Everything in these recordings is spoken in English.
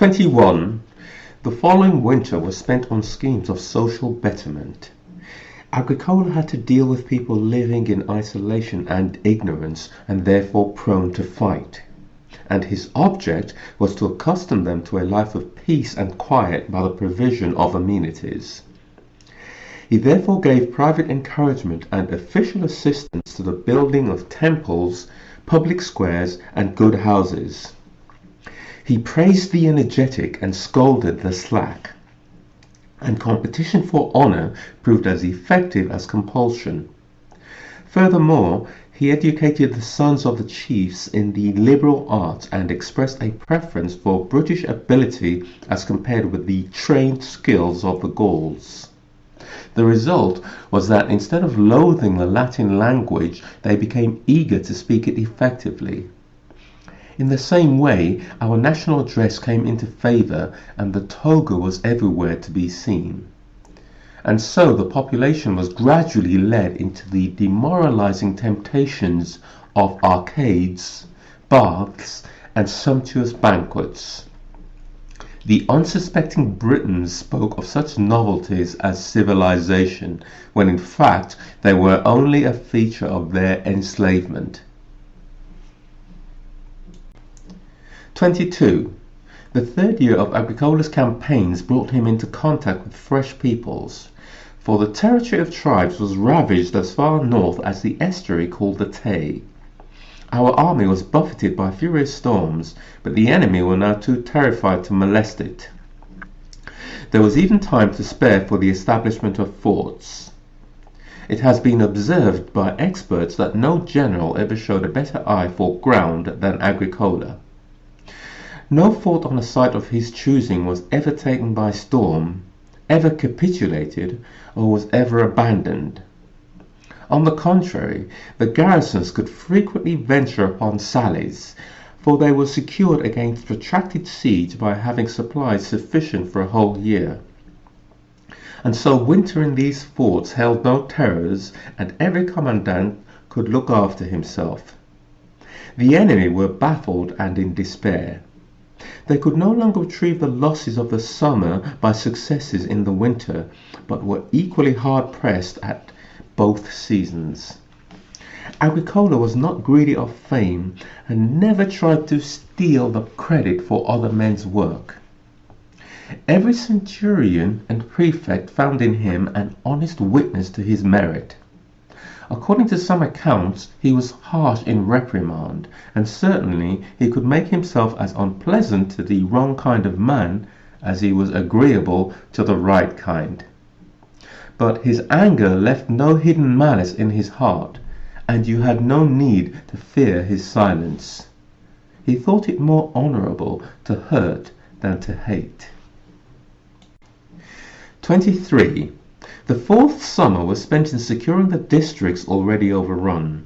21. The following winter was spent on schemes of social betterment. Agricola had to deal with people living in isolation and ignorance and therefore prone to fight. And his object was to accustom them to a life of peace and quiet by the provision of amenities. He therefore gave private encouragement and official assistance to the building of temples, public squares, and good houses. He praised the energetic and scolded the slack. And competition for honor proved as effective as compulsion. Furthermore, he educated the sons of the chiefs in the liberal arts and expressed a preference for British ability as compared with the trained skills of the Gauls. The result was that instead of loathing the Latin language, they became eager to speak it effectively. In the same way, our national dress came into favour and the toga was everywhere to be seen. And so the population was gradually led into the demoralizing temptations of arcades, baths, and sumptuous banquets. The unsuspecting Britons spoke of such novelties as civilisation, when in fact they were only a feature of their enslavement. 22. The third year of Agricola's campaigns brought him into contact with fresh peoples, for the territory of tribes was ravaged as far north as the estuary called the Tay. Our army was buffeted by furious storms, but the enemy were now too terrified to molest it. There was even time to spare for the establishment of forts. It has been observed by experts that no general ever showed a better eye for ground than Agricola. No fort on a site of his choosing was ever taken by storm, ever capitulated, or was ever abandoned. On the contrary, the garrisons could frequently venture upon sallies, for they were secured against protracted siege by having supplies sufficient for a whole year. And so winter in these forts held no terrors, and every commandant could look after himself. The enemy were baffled and in despair. They could no longer retrieve the losses of the summer by successes in the winter, but were equally hard-pressed at both seasons. Agricola was not greedy of fame and never tried to steal the credit for other men's work. Every centurion and prefect found in him an honest witness to his merit. According to some accounts, he was harsh in reprimand, and certainly he could make himself as unpleasant to the wrong kind of man as he was agreeable to the right kind. But his anger left no hidden malice in his heart, and you had no need to fear his silence. He thought it more honourable to hurt than to hate. 23. The fourth summer was spent in securing the districts already overrun.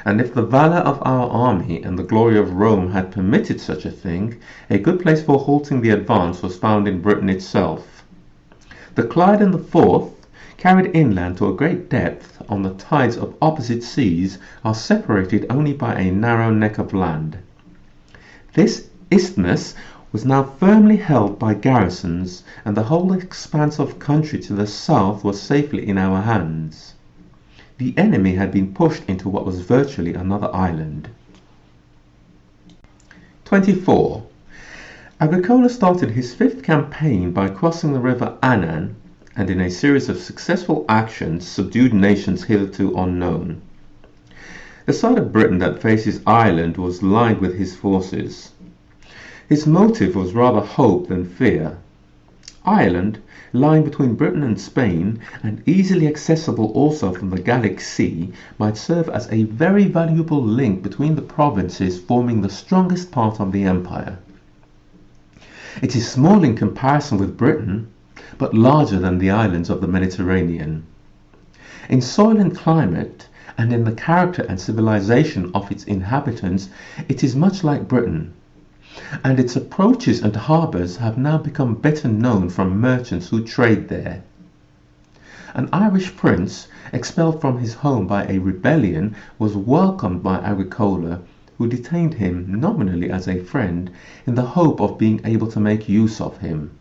And if the valour of our army and the glory of Rome had permitted such a thing, a good place for halting the advance was found in Britain itself. The Clyde and the Forth, carried inland to a great depth on the tides of opposite seas, are separated only by a narrow neck of land. This isthmus was now firmly held by garrisons, and the whole expanse of country to the south was safely in our hands. The enemy had been pushed into what was virtually another island. 24. Agricola started his fifth campaign by crossing the river Annan, and in a series of successful actions subdued nations hitherto unknown. The side of Britain that faces Ireland was lined with his forces. His motive was rather hope than fear. Ireland, lying between Britain and Spain, and easily accessible also from the Gallic Sea, might serve as a very valuable link between the provinces forming the strongest part of the empire. It is small in comparison with Britain, but larger than the islands of the Mediterranean. In soil and climate, and in the character and civilization of its inhabitants, it is much like Britain, and its approaches and harbours have now become better known from merchants who trade there. An Irish prince, expelled from his home by a rebellion, was welcomed by Agricola, who detained him nominally as a friend in the hope of being able to make use of him.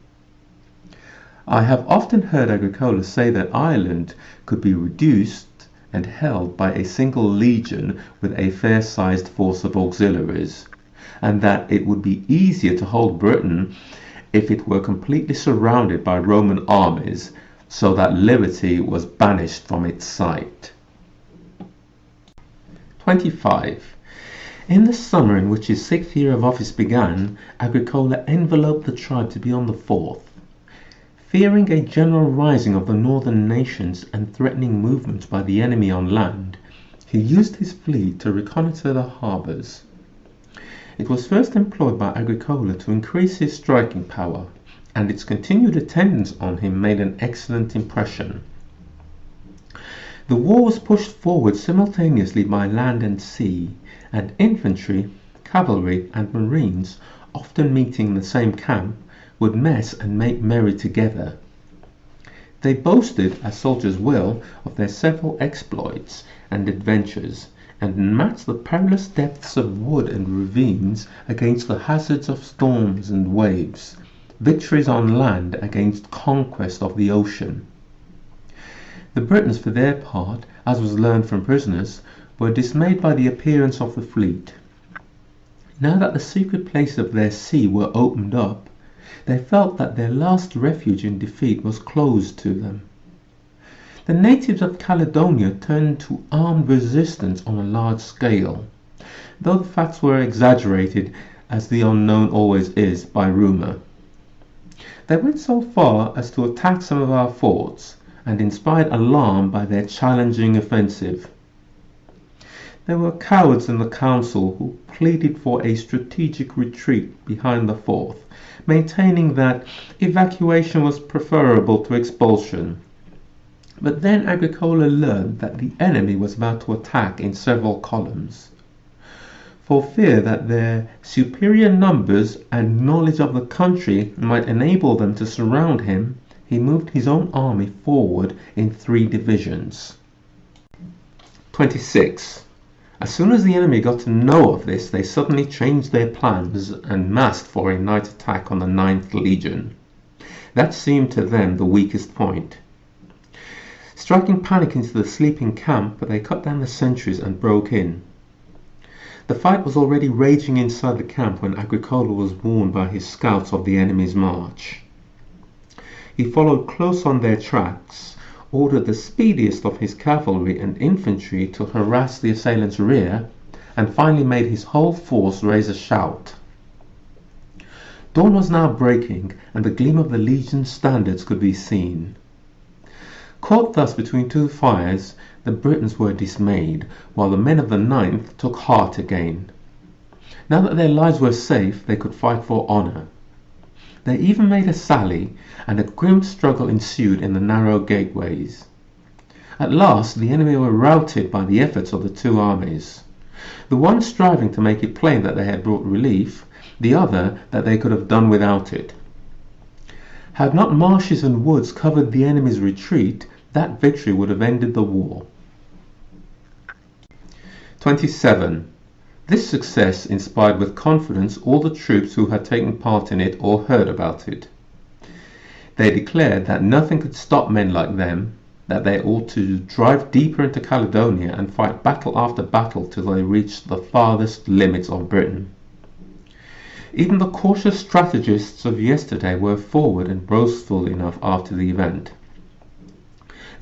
I have often heard Agricola say that Ireland could be reduced and held by a single legion with a fair-sized force of auxiliaries, and that it would be easier to hold Britain if it were completely surrounded by Roman armies, so that liberty was banished from its sight. 25. In the summer in which his 6th year of office began, Agricola enveloped the tribe to be on the 4th. Fearing a general rising of the northern nations and threatening movements by the enemy on land, he used his fleet to reconnoitre the harbours. It was first employed by Agricola to increase his striking power, and its continued attendance on him made an excellent impression. The war was pushed forward simultaneously by land and sea, and infantry, cavalry, and marines, often meeting in the same camp, would mess and make merry together. They boasted, as soldiers will, of their several exploits and adventures, and matched the perilous depths of wood and ravines against the hazards of storms and waves, victories on land against conquest of the ocean. The Britons, for their part, as was learned from prisoners, were dismayed by the appearance of the fleet. Now that the secret places of their sea were opened up, they felt that their last refuge in defeat was closed to them. The natives of Caledonia turned to armed resistance on a large scale, though the facts were exaggerated, as the unknown always is, by rumour. They went so far as to attack some of our forts, and inspired alarm by their challenging offensive. There were cowards in the council who pleaded for a strategic retreat behind the fort, maintaining that evacuation was preferable to expulsion. But then Agricola learned that the enemy was about to attack in several columns. For fear that their superior numbers and knowledge of the country might enable them to surround him, he moved his own army forward in 3 divisions. 26. As soon as the enemy got to know of this, they suddenly changed their plans and massed for a night attack on the 9th Legion. That seemed to them the weakest point. Striking panic into the sleeping camp, they cut down the sentries and broke in. The fight was already raging inside the camp when Agricola was warned by his scouts of the enemy's march. He followed close on their tracks, ordered the speediest of his cavalry and infantry to harass the assailants' rear, and finally made his whole force raise a shout. Dawn was now breaking, and the gleam of the legion's standards could be seen. Caught thus between 2 fires, the Britons were dismayed, while the men of the 9th took heart again. Now that their lives were safe, they could fight for honour. They even made a sally, and a grim struggle ensued in the narrow gateways. At last the enemy were routed by the efforts of the 2 armies, the one striving to make it plain that they had brought relief, the other that they could have done without it. Had not marshes and woods covered the enemy's retreat, that victory would have ended the war. 27. This success inspired with confidence all the troops who had taken part in it or heard about it. They declared that nothing could stop men like them, that they ought to drive deeper into Caledonia and fight battle after battle till they reached the farthest limits of Britain. Even the cautious strategists of yesterday were forward and boastful enough after the event.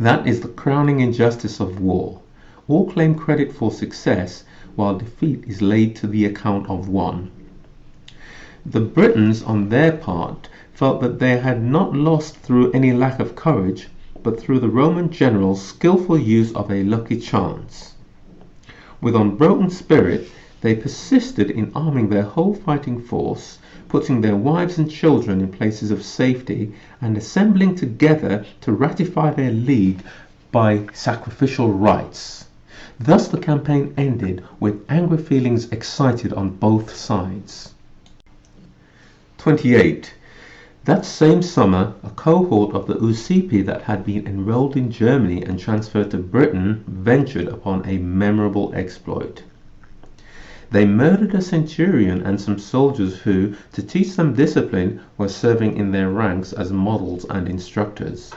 That is the crowning injustice of war. All claim credit for success, while defeat is laid to the account of one. The Britons, on their part, felt that they had not lost through any lack of courage, but through the Roman general's skillful use of a lucky chance. With unbroken spirit, they persisted in arming their whole fighting force, putting their wives and children in places of safety, and assembling together to ratify their league by sacrificial rites. Thus the campaign ended with angry feelings excited on both sides. 28. That same summer, a cohort of the Usipi that had been enrolled in Germany and transferred to Britain ventured upon a memorable exploit. They murdered a centurion and some soldiers who, to teach them discipline, were serving in their ranks as models and instructors.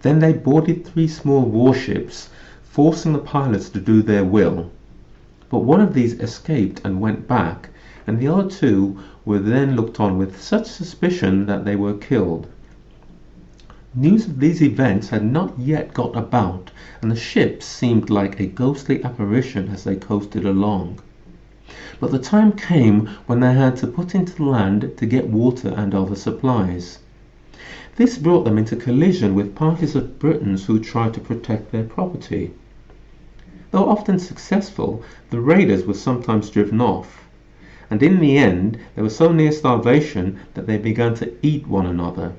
Then they boarded 3 small warships, forcing the pilots to do their will. But one of these escaped and went back, and the other 2 were then looked on with such suspicion that they were killed. News of these events had not yet got about, and the ships seemed like a ghostly apparition as they coasted along. But the time came when they had to put into land to get water and other supplies. This brought them into collision with parties of Britons who tried to protect their property. Though often successful, the raiders were sometimes driven off, and in the end they were so near starvation that they began to eat one another.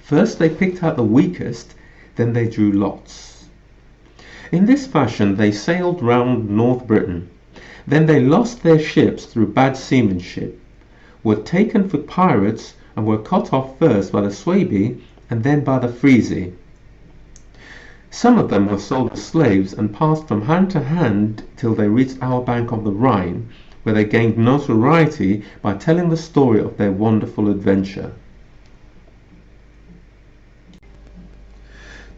First they picked out the weakest, then they drew lots. In this fashion they sailed round North Britain. Then they lost their ships through bad seamanship, were taken for pirates, and were cut off first by the Suebi and then by the Frisi. Some of them were sold as slaves and passed from hand to hand till they reached our bank of the Rhine, where they gained notoriety by telling the story of their wonderful adventure.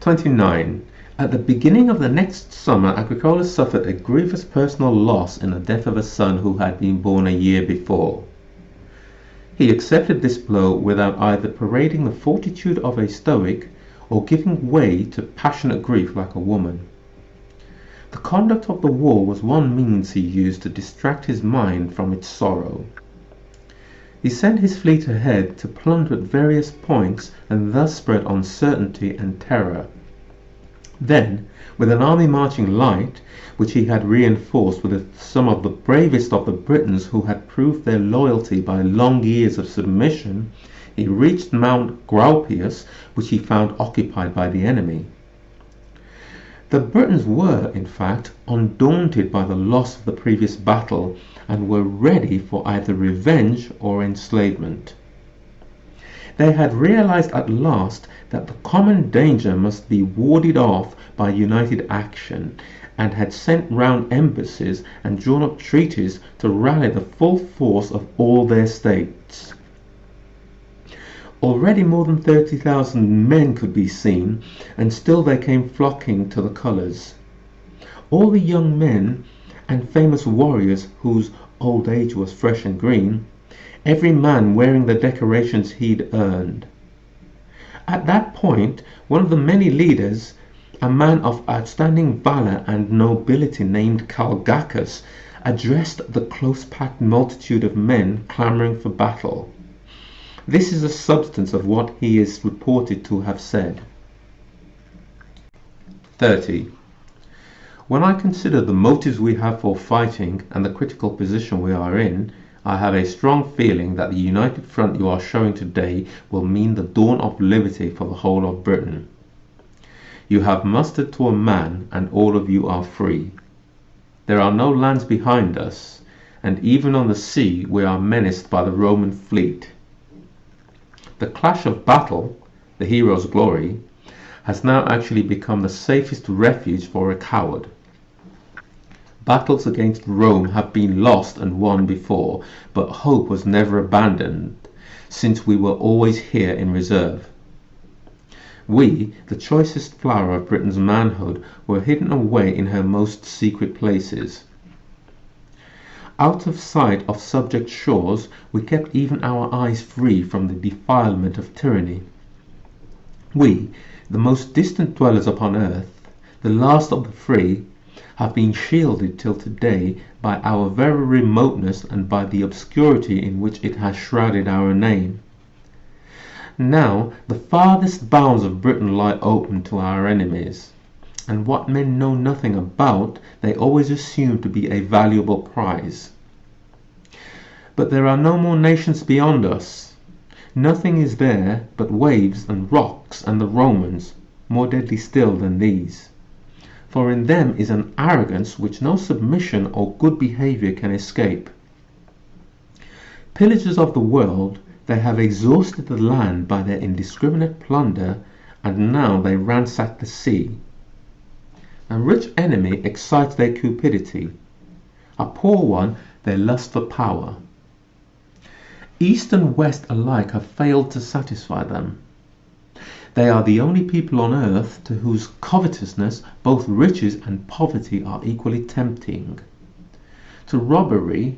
29. At the beginning of the next summer, Agricola suffered a grievous personal loss in the death of a son who had been born a year before. He accepted this blow without either parading the fortitude of a Stoic or giving way to passionate grief like a woman. The conduct of the war was one means he used to distract his mind from its sorrow. He sent his fleet ahead to plunder at various points and thus spread uncertainty and terror. Then, with an army marching light, which he had reinforced with some of the bravest of the Britons who had proved their loyalty by long years of submission, he reached Mount Graupius, which he found occupied by the enemy. The Britons were, in fact, undaunted by the loss of the previous battle, and were ready for either revenge or enslavement. They had realized at last that the common danger must be warded off by united action, and had sent round embassies and drawn up treaties to rally the full force of all their states. Already more than 30,000 men could be seen, and still they came flocking to the colours. All the young men and famous warriors whose old age was fresh and green, every man wearing the decorations he'd earned. At that point, one of the many leaders, a man of outstanding valour and nobility named Calgacus, addressed the close-packed multitude of men clamouring for battle. This is the substance of what he is reported to have said. 30. When I consider the motives we have for fighting and the critical position we are in, I have a strong feeling that the united front you are showing today will mean the dawn of liberty for the whole of Britain. You have mustered to a man, and all of you are free. There are no lands behind us, and even on the sea we are menaced by the Roman fleet. The clash of battle, the hero's glory, has now actually become the safest refuge for a coward. Battles against Rome have been lost and won before, but hope was never abandoned, since we were always here in reserve. We, the choicest flower of Britain's manhood, were hidden away in her most secret places. Out of sight of subject shores, we kept even our eyes free from the defilement of tyranny. We, the most distant dwellers upon earth, the last of the free, have been shielded till today by our very remoteness and by the obscurity in which it has shrouded our name. Now the farthest bounds of Britain lie open to our enemies, and what men know nothing about they always assume to be a valuable prize. But there are no more nations beyond us. Nothing is there but waves and rocks and the Romans, more deadly still than these. For in them is an arrogance which no submission or good behaviour can escape. Pillagers of the world, they have exhausted the land by their indiscriminate plunder, and now they ransack the sea. A rich enemy excites their cupidity. A poor one, their lust for power. East and West alike have failed to satisfy them. They are the only people on earth to whose covetousness both riches and poverty are equally tempting. To robbery,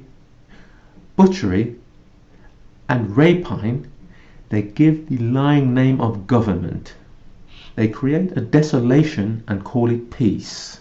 butchery, and rapine they give the lying name of government. They create a desolation and call it peace.